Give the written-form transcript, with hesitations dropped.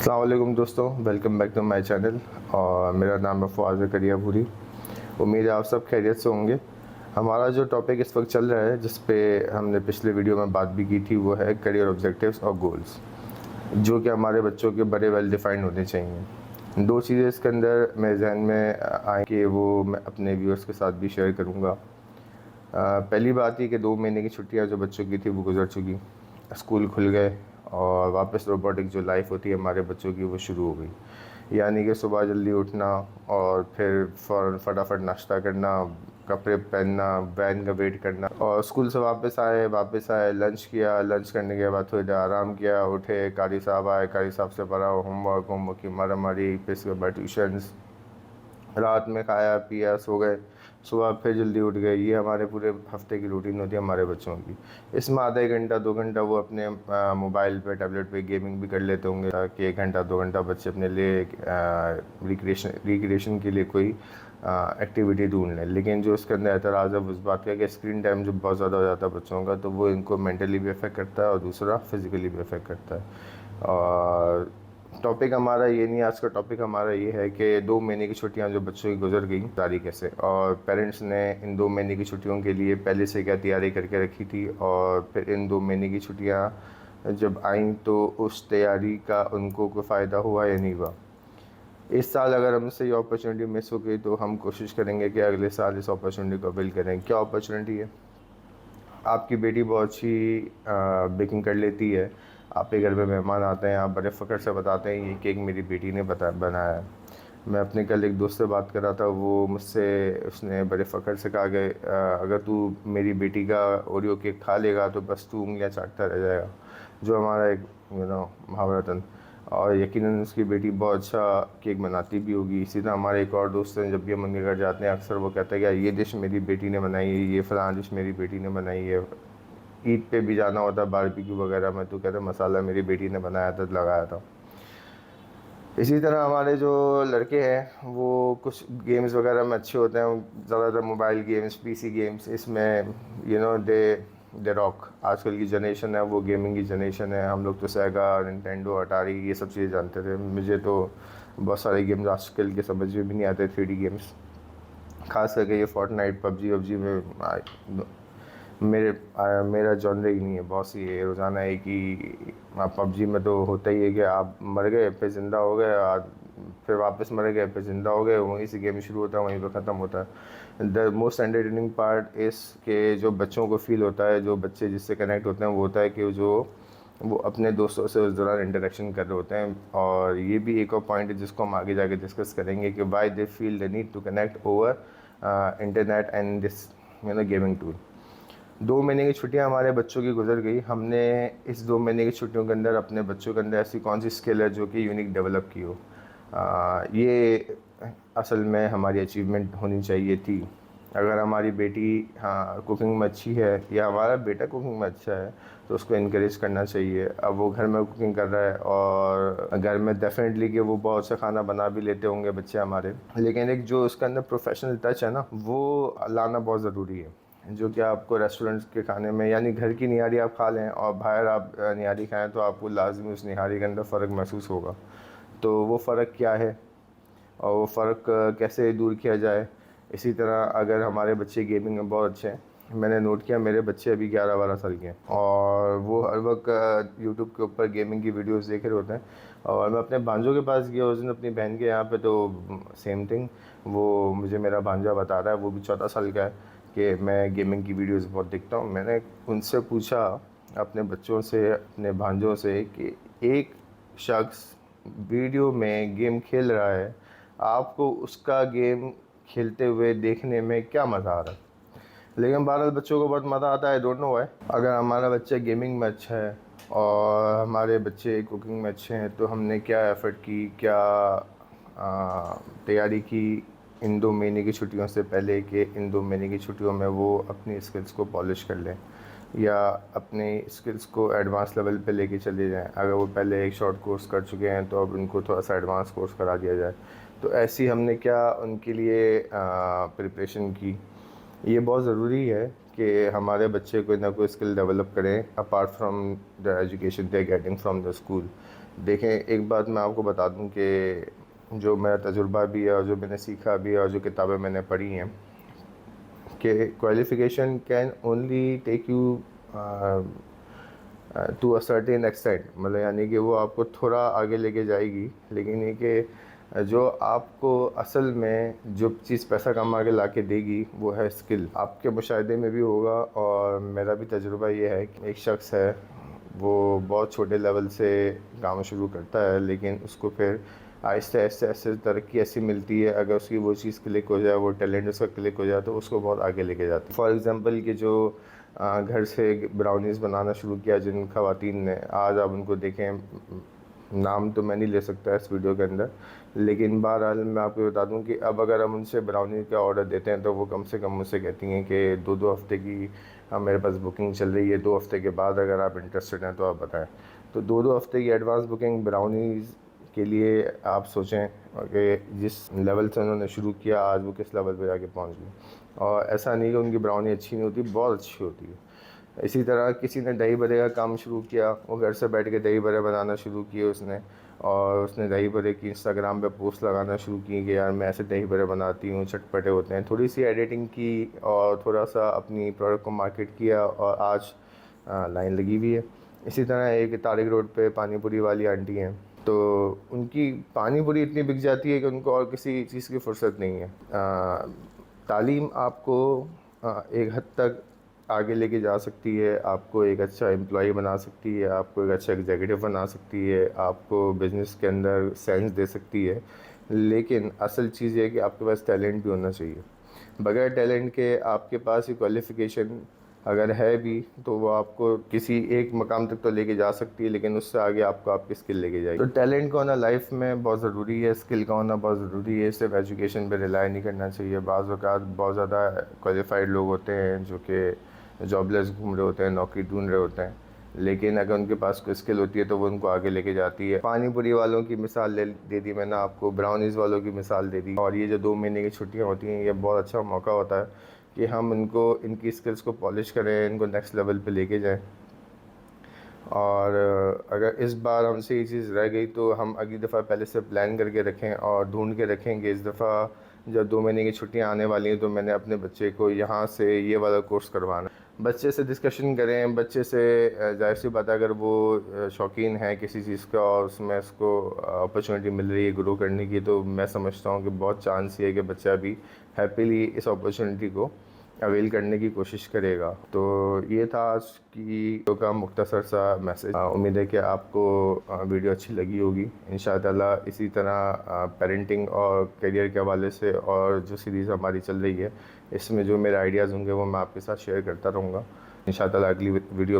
अस्सलाम वालेकुम दोस्तों, welcome back to my channel. और मेरा नाम है फ़वाद ज़करियापुरी। उम्मीद है आप सब खैरियत से होंगे। हमारा जो टॉपिक इस वक्त चल रहा है, जिस पे हमने पिछले वीडियो में बात भी की थी, वो है करियर ऑब्जेक्टिव्स और गोल्स, जो कि हमारे बच्चों के बड़े वेल डिफाइंड होने चाहिए। दो चीज़ें इसके अंदर मेरे जहन में आए कि वो मैं अपने व्यूअर्स के साथ भी शेयर करूँगा। पहली बात ये कि 2 महीने की छुट्टियाँ जो बच्चों की थी वो गुजर चुकी, स्कूल खुल गए और वापस रोबोटिक जो लाइफ होती है हमारे बच्चों की वो शुरू हो गई। यानी कि सुबह जल्दी उठना और फिर फ़ौरन फटाफट नाश्ता करना, कपड़े पहनना, वैन का वेट करना और स्कूल से वापस आए, लंच किया, लंच करने के बाद थोड़ी देर आराम किया, उठे, कारी साहब आए, कारी साहब से पढ़ा, होमवर्क की मारा मारी, फिर उसके बाद ट्यूशन्स, रात में खाया पिया सो गए, सुबह फिर जल्दी उठ गए। ये हमारे पूरे हफ्ते की रूटीन होती है हमारे बच्चों की। इसमें आधा 1 घंटा 2 घंटा वो अपने मोबाइल पे टैबलेट पे गेमिंग भी कर लेते होंगे, ताकि 1 घंटा 2 घंटा बच्चे अपने लिए रिक्रिएशन के लिए कोई एक्टिविटी ढूंढ लें। लेकिन जो इसके अंदर एतराज़ है उस बात का कि स्क्रीन टाइम जब बहुत ज़्यादा हो जाता है बच्चों का, तो वो इनको मेंटली भी अफेक्ट करता है और दूसरा फिज़िकली भी अफेक्ट करता है। और टॉपिक हमारा ये नहीं, आज का टॉपिक हमारा ये है कि 2 महीने की छुट्टियां जो बच्चों की गुजर गई तारीख से, और पेरेंट्स ने इन 2 महीने की छुट्टियों के लिए पहले से क्या तैयारी करके रखी थी, और फिर इन 2 महीने की छुट्टियां जब आईं तो उस तैयारी का उनको कोई फ़ायदा हुआ या नहीं हुआ। इस साल अगर हमसे ये अपॉर्चुनिटी मिस हो गई तो हम कोशिश करेंगे कि अगले साल इस अपॉर्चुनिटी को अवेल करें। क्या अपॉर्चुनिटी है? आपकी बेटी बहुत अच्छी बेकिंग कर लेती है, आपके घर में मेहमान आते हैं, आप बड़े फ़ख्र से बताते हैं ये केक मेरी बेटी ने बनाया है। मैं अपने कल एक दोस्त से बात कर रहा था, वो मुझसे उसने बड़े फ़ख्र से कहा कि अगर तू मेरी बेटी का ओरियो केक खा लेगा तो बस तू उँगलियाँ चाटता रह जाएगा, जो हमारा एक मुहावरतन। और यकीनन उसकी बेटी बहुत अच्छा केक बनाती भी होगी। इसी तरह हमारे एक और दोस्त हैं, जब भी हम उनके घर जाते हैं अक्सर वो कहते हैं कि यार ये डिश मेरी बेटी ने बनाई है, ये फ़लाँ डिश मेरी बेटी ने बनाई है। ईद पे भी जाना होता है बारबेक्यू वगैरह में, तो कहते हैं मसाला मेरी बेटी ने बनाया था, लगाया था। इसी तरह हमारे जो लड़के हैं वो कुछ गेम्स वगैरह में अच्छे होते हैं, ज़्यादातर मोबाइल गेम्स, पीसी गेम्स, इसमें दे रॉक। आजकल की जनरेशन है वो गेमिंग की जनरेशन है। हम लोग तो सेगा, निंटेंडो, अटारी ये सब चीज़ें जानते थे। मुझे तो बहुत सारे गेम्स आजकल के समझ में भी नहीं आते, 3D गेम्स। खास करके ये फोर्टनाइट, पबजी वबजी में मेरा जॉनर ही नहीं है। बहुत सी ये रोज़ाना है कि आप पबजी में तो होता ही है कि आप मर गए फिर ज़िंदा हो गए, और फिर वापस मर गए फिर ज़िंदा हो गए, वहीं से गेम शुरू होता है, वहीं पर ख़त्म होता है। द मोस्ट एंटरटेनिंग पार्ट इस के जो बच्चों को फील होता है, जो बच्चे जिससे कनेक्ट होते हैं, वो होता है कि वो अपने दोस्तों से उस दौरान इंटरेक्शन कर रहे होते हैं। और ये भी एक और पॉइंट है जिसको हम आगे जाके डिस्कस करेंगे कि why they feel the need to connect over internet and this gaming tool. 2 महीने की छुट्टियां हमारे बच्चों की गुजर गई। हमने इस 2 महीने की छुट्टियों के अंदर अपने बच्चों के अंदर ऐसी कौन सी स्किल है जो कि यूनिक डेवलप की हो, ये असल में हमारी अचीवमेंट होनी चाहिए थी। अगर हमारी बेटी हाँ कुकिंग में अच्छी है, या हमारा बेटा कुकिंग में अच्छा है, तो उसको इनक्रेज करना चाहिए। अब वो घर में कुकिंग कर रहा है और घर में डेफिनेटली कि वो बहुत सा खाना बना भी लेते होंगे बच्चे हमारे, लेकिन एक जो उसके अंदर प्रोफेशनल टच है ना, वो लाना बहुत ज़रूरी है। जो कि आपको रेस्टोरेंट्स के खाने में, यानी घर की निहारी आप खा लें और बाहर आप निहारी खाएं, तो आपको लाजमी उस निहारी के अंदर फ़र्क महसूस होगा। तो वो फ़र्क क्या है और वो फ़र्क कैसे दूर किया जाए। इसी तरह अगर हमारे बच्चे गेमिंग में बहुत अच्छे हैं, मैंने नोट किया मेरे बच्चे अभी 11-12 साल के हैं और वो हर वक्त यूट्यूब के ऊपर गेमिंग की वीडियोस देख रहे होते हैं। और मैं अपने भांजों के पास गया उस दिन अपनी बहन के यहाँ पे, तो सेम थिंग वो मुझे मेरा भांजा बता रहा है, वो भी 14 साल का है, कि मैं गेमिंग की वीडियोस बहुत देखता हूँ। मैंने उनसे पूछा, अपने बच्चों से, अपने भांजों से, कि एक शख्स वीडियो में गेम खेल रहा है, आपको उसका गेम खेलते हुए देखने में क्या मज़ा आ रहा है? लेकिन बहरहाल बच्चों को बहुत मज़ा आता है, डोंट नो व्हाई। अगर हमारा बच्चा गेमिंग में अच्छा है और हमारे बच्चे कुकिंग में अच्छे हैं, तो हमने क्या एफ़र्ट की, क्या तैयारी की इन 2 महीने की छुट्टियों से पहले, कि इन 2 महीने की छुट्टियों में वो अपनी स्किल्स को पॉलिश कर लें या अपने स्किल्स को एडवांस लेवल पे लेके चले जाएं। अगर वो पहले एक शॉर्ट कोर्स कर चुके हैं तो अब उनको थोड़ा सा एडवांस कोर्स करा दिया जाए। तो ऐसी हमने क्या उनके लिए प्रिपरेशन की। ये बहुत ज़रूरी है कि हमारे बच्चे कोई ना कोई स्किल डेवलप करें apart from the education they getting from the school. देखें, एक बात मैं आपको बता दूं कि जो मेरा तजुर्बा भी है और जो मैंने सीखा भी है और जो किताबें मैंने पढ़ी हैं कि qualification can only take you to a certain extent, मतलब यानी कि वो आपको थोड़ा आगे लेके जाएगी, लेकिन ये कि जो आपको असल में जो चीज़ पैसा कमा के ला के देगी वो है स्किल। आपके मुशाहिदे में भी होगा और मेरा भी तजुर्बा ये है कि एक शख्स है, वो बहुत छोटे लेवल से काम शुरू करता है, लेकिन उसको फिर आहिस्ते आहिस्ते आहिस्ते तरक्की ऐसी मिलती है, अगर उसकी वो चीज़ क्लिक हो जाए, वो टैलेंट उसका क्लिक हो जाए तो उसको बहुत आगे लेके जाती है। फॉर एग्ज़ाम्पल कि जो घर से ब्राउनीज़ बनाना शुरू किया जिन ख़वातीन ने, आज आप उनको देखें, नाम तो मैं नहीं ले सकता इस वीडियो के अंदर, लेकिन बहरहाल मैं आपको बता दूं कि अब अगर हम उनसे ब्राउनी का ऑर्डर देते हैं तो वो कम से कम मुझसे कहती हैं कि 2-2 हफ़्ते की मेरे पास बुकिंग चल रही है, 2 हफ़्ते के बाद अगर आप इंटरेस्टेड हैं तो आप बताएं। तो 2-2 हफ़्ते की एडवांस बुकिंग ब्राउनीज़ के लिए आप सोचें कि जिस लेवल से उन्होंने शुरू किया आज वो किस लेवल पे जाके पहुंच गई। और ऐसा नहीं कि उनकी ब्राउनी अच्छी नहीं होती, बहुत अच्छी होती है। इसी तरह किसी ने दही बड़े का काम शुरू किया, वो घर से बैठ के दही बड़े बनाना शुरू किए उसने, और उसने दही बड़े की इंस्टाग्राम पे पोस्ट लगाना शुरू की कि यार मैं ऐसे दही बड़े बनाती हूँ, चटपटे होते हैं। थोड़ी सी एडिटिंग की और थोड़ा सा अपनी प्रोडक्ट को मार्केट किया और आज लाइन लगी हुई है। इसी तरह एक तारिक रोड पे पानी पूरी वाली आंटी हैं, तो उनकी पानी पूरी इतनी बिक जाती है कि उनको और किसी चीज़ की फुर्सत नहीं है। तालीम आपको एक हद तक आगे लेके जा सकती है, आपको एक अच्छा एम्प्लॉय बना सकती है, आपको एक अच्छा एग्जीक्यूटिव बना सकती है, आपको बिज़नेस के अंदर सेंस दे सकती है, लेकिन असल चीज़ ये है कि आपके पास टैलेंट भी होना चाहिए। बगैर टैलेंट के आपके पास ही क्वालिफ़िकेशन अगर है भी तो वो आपको किसी एक मकाम तक तो लेके जा सकती है, लेकिन उससे आगे आपको आपकी स्किल लेके जाएगी। तो टैलेंट का होना लाइफ में बहुत ज़रूरी है, स्किल का होना बहुत ज़रूरी है। सिर्फ एजुकेशन पे रिलाई नहीं करना चाहिए। बाज़ औक़ात बहुत ज़्यादा क्वालिफाइड लोग होते हैं जो कि जॉबलेस घूम रहे होते हैं, नौकरी ढूंढ रहे होते हैं, लेकिन अगर उनके पास कोई स्किल होती है तो वो उनको आगे लेके जाती है। पानी पूरी वालों की मिसाल दे दी मैंने आपको, ब्राउनीज़ वालों की मिसाल दे दी, और ये जो 2 महीने की छुट्टियाँ होती हैं ये बहुत अच्छा मौका होता है कि हम इनको इनकी स्किल्स को पॉलिश करें, इनको नेक्स्ट लेवल पे लेके जाएं। और अगर इस बार हमसे ये चीज़ रह गई तो हम अगली दफ़ा पहले से प्लान करके रखें और ढूंढ के रखें कि इस दफ़ा जब 2 महीने की छुट्टियां आने वाली हैं तो मैंने अपने बच्चे को यहाँ से ये वाला कोर्स करवाना। बच्चे से डिस्कशन करें, बच्चे से जाहिर सी बात है अगर वो शौकीन है किसी चीज़ का और उसमें उसको अपॉर्चुनिटी मिल रही है ग्रो करने की, तो मैं समझता हूँ कि बहुत चांस ये है कि बच्चा भी हैप्पीली इस अपॉर्चुनिटी को अवेल करने की कोशिश करेगा। तो ये था आज की वीडियो का मुख्तसर सा मैसेज। उम्मीद है कि आपको वीडियो अच्छी लगी होगी। इंशाअल्लाह इसी तरह पेरेंटिंग और करियर के हवाले से और जो सीरीज़ हमारी चल रही है इसमें जो मेरे आइडियाज़ होंगे वो मैं आपके साथ शेयर करता रहूँगा। इंशाअल्लाह अगली वीडियो